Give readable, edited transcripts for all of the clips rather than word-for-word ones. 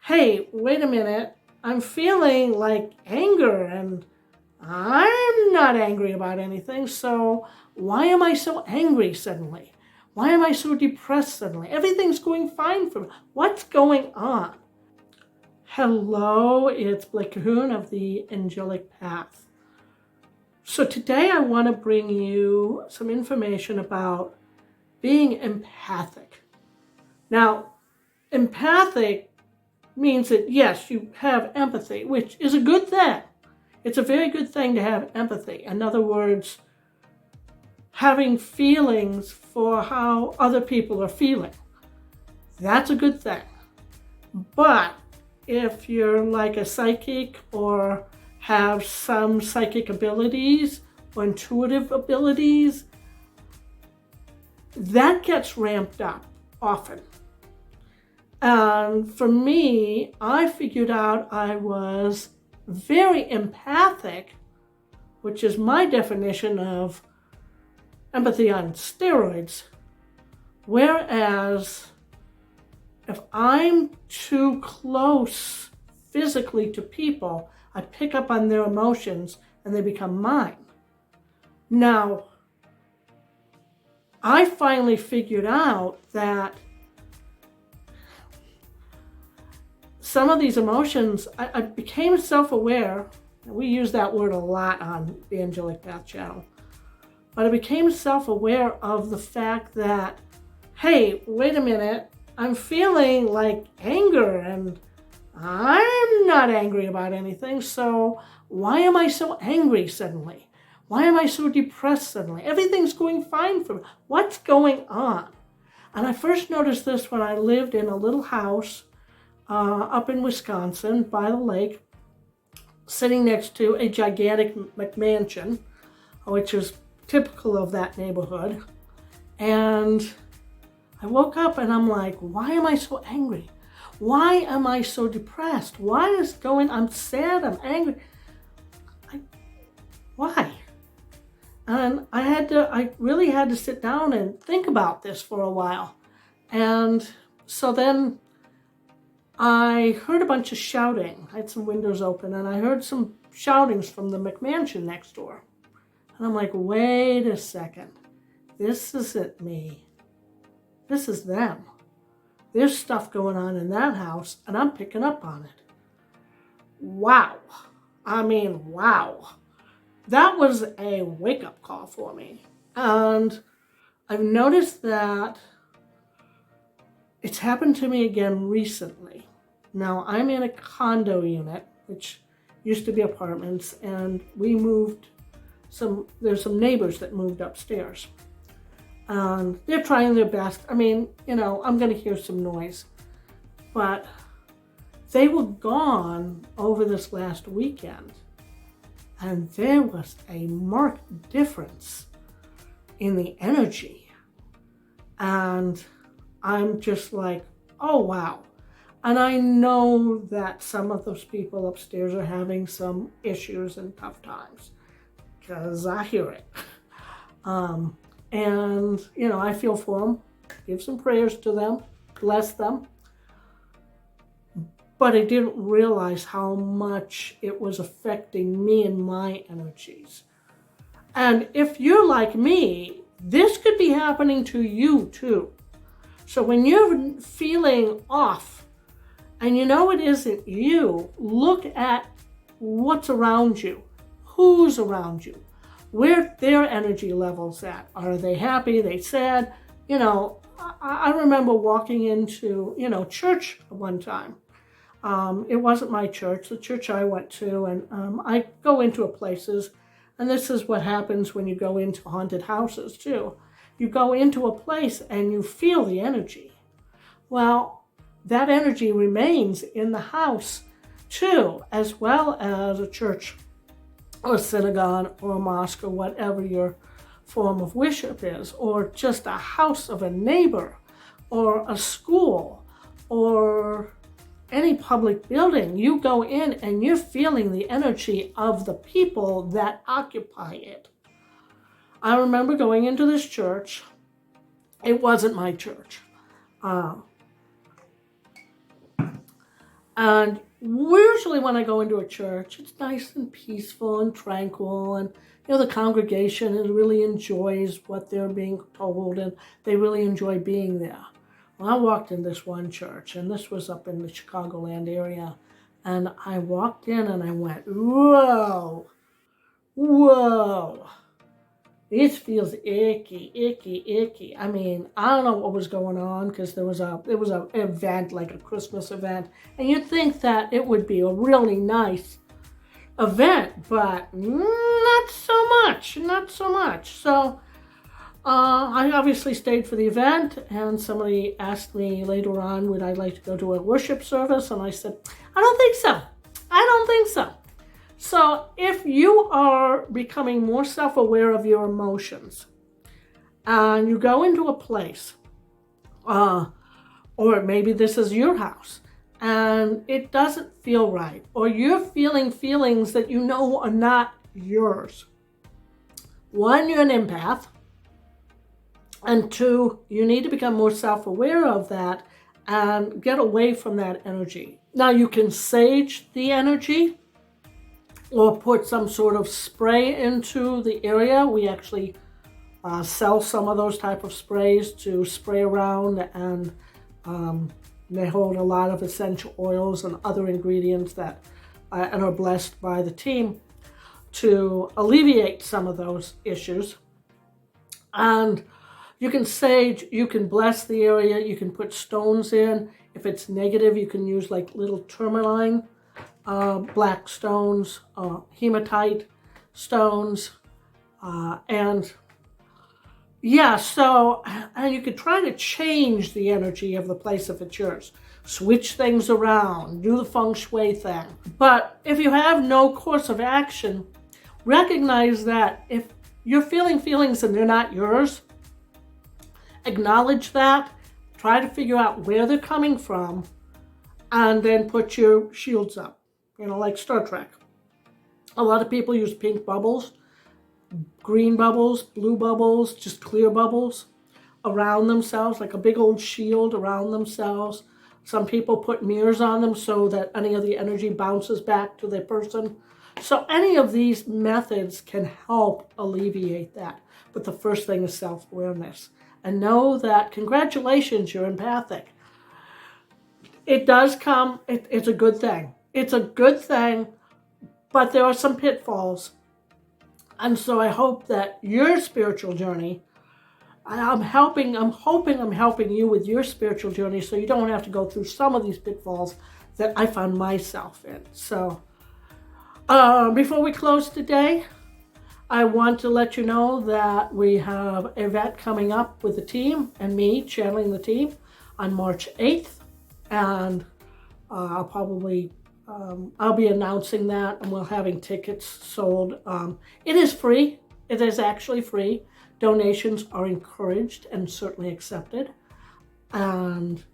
hey, wait a minute, I'm feeling like anger and I'm not angry about anything, so why am I so angry suddenly? Why am I so depressed suddenly? Everything's going fine for me. What's going on? Hello, it's Cahoon of the Angelic Path. So today I want to bring you some information about being empathic. Now, empathic means that yes, you have empathy, which is a good thing. It's a very good thing to have empathy. In other words, having feelings for how other people are feeling. That's a good thing. But if you're like a psychic or have some psychic abilities or intuitive abilities, that gets ramped up often. And for me, I figured out I was very empathic, which is my definition of empathy on steroids. Whereas if I'm too close physically to people, I pick up on their emotions and they become mine. Now, I finally figured out that some of these emotions, I became self-aware. We use that word a lot on the Angelic Path channel. But I became self-aware of the fact that, hey, wait a minute, I'm feeling like anger and I'm not angry about anything, so why am I so angry suddenly? Why am I so depressed suddenly? Everything's going fine for me. What's going on? And I first noticed this when I lived in a little house up in Wisconsin by the lake, sitting next to a gigantic McMansion, which is typical of that neighborhood. And I woke up and I'm like, why am I so angry? Why am I so depressed? I'm sad, I'm angry. Why? And I really had to sit down and think about this for a while. And so then I heard a bunch of shouting. I had some windows open and I heard some shoutings from the McMansion next door. And I'm like, wait a second. This isn't me. This is them. There's stuff going on in that house and I'm picking up on it. Wow. I mean, wow. That was a wake-up call for me. And I've noticed that it's happened to me again recently. Now, I'm in a condo unit, which used to be apartments, and we moved there's some neighbors that moved upstairs. And they're trying their best. I mean, I'm going to hear some noise. But they were gone over this last weekend. And there was a marked difference in the energy. And I'm just like, oh, wow. And I know that some of those people upstairs are having some issues and tough times, because I hear it. And, I feel for them, give some prayers to them, bless them. But I didn't realize how much it was affecting me and my energies. And if you're like me, this could be happening to you too. So when you're feeling off and it isn't you, look at what's around you, who's around you, where their energy level's at. Are they happy? Are they sad? I remember walking into, church one time. It wasn't my church, the church I went to, and I go into places, and this is what happens when you go into haunted houses too. You go into a place and you feel the energy. Well, that energy remains in the house too, as well as a church or a synagogue or a mosque or whatever your form of worship is, or just a house of a neighbor or a school or any public building. You go in and you're feeling the energy of the people that occupy it. I remember going into this church. It wasn't my church. And usually when I go into a church, it's nice and peaceful and tranquil, and the congregation really enjoys what they're being told, and they really enjoy being there. Well, I walked in this one church, and this was up in the Chicagoland area, and I walked in and I went, whoa, whoa. This feels icky, icky, icky. I mean, I don't know what was going on, because there was an event, like a Christmas event, and you'd think that it would be a really nice event, but not so much, not so much. So I obviously stayed for the event, and somebody asked me later on, would I like to go to a worship service? And I said, I don't think so. I don't think so. So if you are becoming more self-aware of your emotions, and you go into a place, or maybe this is your house, and it doesn't feel right, or you're feeling feelings that you know are not yours. One, you're an empath, and two, you need to become more self-aware of that and get away from that energy. Now, you can sage the energy, or put some sort of spray into the area. We actually sell some of those type of sprays to spray around, and they hold a lot of essential oils and other ingredients that and are blessed by the team to alleviate some of those issues. And you can sage, you can bless the area, you can put stones in. If it's negative, you can use like little tourmaline, black stones, hematite stones, and you could try to change the energy of the place if it's yours. Switch things around, do the feng shui thing. But if you have no course of action, recognize that if you're feeling feelings and they're not yours, acknowledge that, try to figure out where they're coming from, and then put your shields up. Like Star Trek. A lot of people use pink bubbles, green bubbles, blue bubbles, just clear bubbles around themselves, like a big old shield around themselves. Some people put mirrors on them so that any of the energy bounces back to the person. So any of these methods can help alleviate that. But the first thing is self-awareness. And know that, congratulations, you're empathic. It does come, it's a good thing. It's a good thing, but there are some pitfalls. And so I hope that your spiritual journey, I'm hoping I'm helping you with your spiritual journey, so you don't have to go through some of these pitfalls that I found myself in. So before we close today, I want to let you know that we have an event coming up with the team and me channeling the team on March 8th. And I'll be announcing that, and we're having tickets sold. It is free. It is actually free. Donations are encouraged and certainly accepted. And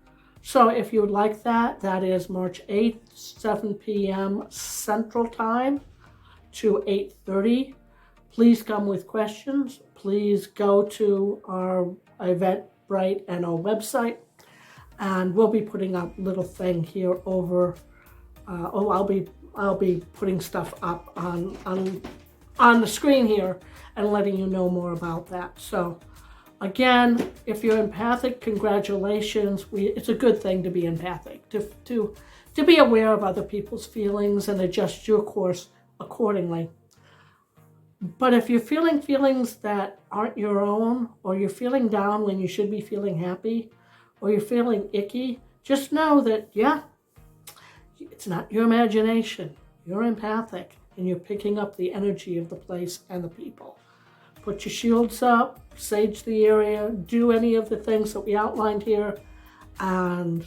so if you would like that, that is March 8th, 7 p.m. Central Time to 8:30. Please come with questions. Please go to our Eventbrite and our website, and we'll be putting up little thing here over. I'll be putting stuff up on the screen here and letting you know more about that. So again, if you're empathic, congratulations. It's a good thing to be empathic, to be aware of other people's feelings and adjust your course accordingly. But if you're feeling feelings that aren't your own, or you're feeling down when you should be feeling happy, or you're feeling icky, just know that, it's not your imagination. You're empathic, and you're picking up the energy of the place and the people. Put your shields up, sage the area, do any of the things that we outlined here, and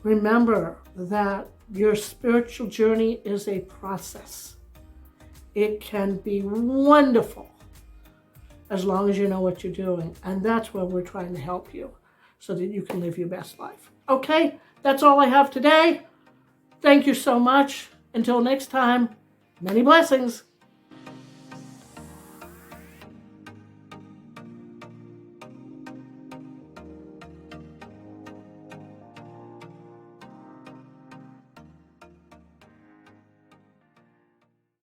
remember that your spiritual journey is a process. It can be wonderful as long as you know what you're doing, and that's where we're trying to help you so that you can live your best life. Okay, that's all I have today. Thank you so much. Until next time, many blessings.